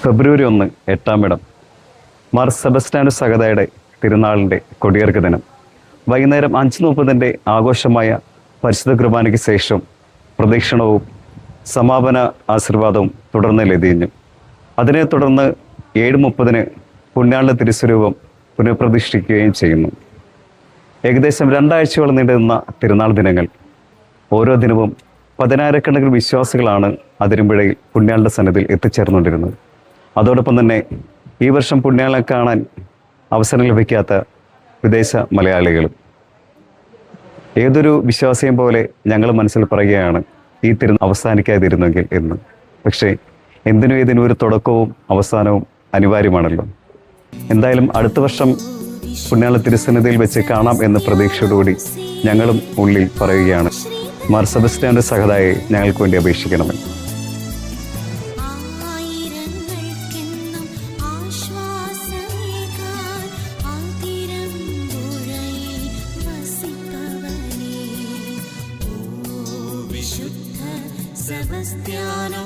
ഫെബ്രുവരി 1 8-ാം ഇടം മാർ സെബസ്ത്യാനോസ് സഹതയുടെ തിരുനാളിൻ്റെ കൊടിയേർക്ക് ദിനം. വൈകുന്നേരം 5:30 ആഘോഷമായ പരിശുദ്ധ കുർബാനയ്ക്ക് ശേഷം പ്രദക്ഷിണവും സമാപന ആശീർവാദവും തുടർന്ന് ലതിഞ്ഞു. അതിനെ തുടർന്ന് 7:30 പുണ്യാളൻ്റെ തിരുസ്വരൂപം പുനഃപ്രതിഷ്ഠിക്കുകയും ചെയ്യുന്നു. ഏകദേശം 2 ആഴ്ചയോളം നീണ്ടുനിന്ന തിരുനാൾ ദിനങ്ങൾ. ഓരോ ദിനവും 10,000-കണക്കിന് വിശ്വാസികളാണ് അതിരുമ്പുഴയിൽ പുണ്യാളൻ്റെ സന്നിധിയിൽ എത്തിച്ചേർന്നുകൊണ്ടിരുന്നത്. അതോടൊപ്പം തന്നെ ഈ വർഷം പുണ്യാളനെ കാണാൻ അവസരം ലഭിക്കാത്ത വിദേശ മലയാളികളും. ഏതൊരു വിശ്വാസിയും പോലെ ഞങ്ങൾ മനസ്സിൽ പറയുകയാണ്, ഈ അവസാനിക്കാതിരുന്നെങ്കിൽ എന്ന്. പക്ഷേ എന്തിനും ഇതിനും ഒരു തുടക്കവും അവസാനവും അനിവാര്യമാണല്ലോ. എന്തായാലും അടുത്ത വർഷം പുണ്യാള തിരുസന്നിധിയിൽ വെച്ച് കാണാം എന്ന പ്രതീക്ഷയോടുകൂടി ഞങ്ങളും ഉള്ളിൽ പറയുകയാണ്, മാർ സെബസ്ത്യാനോസ് സഹതായെ ഞങ്ങൾക്ക് വേണ്ടി അപേക്ഷിക്കണമെന്ന്. Sebastiano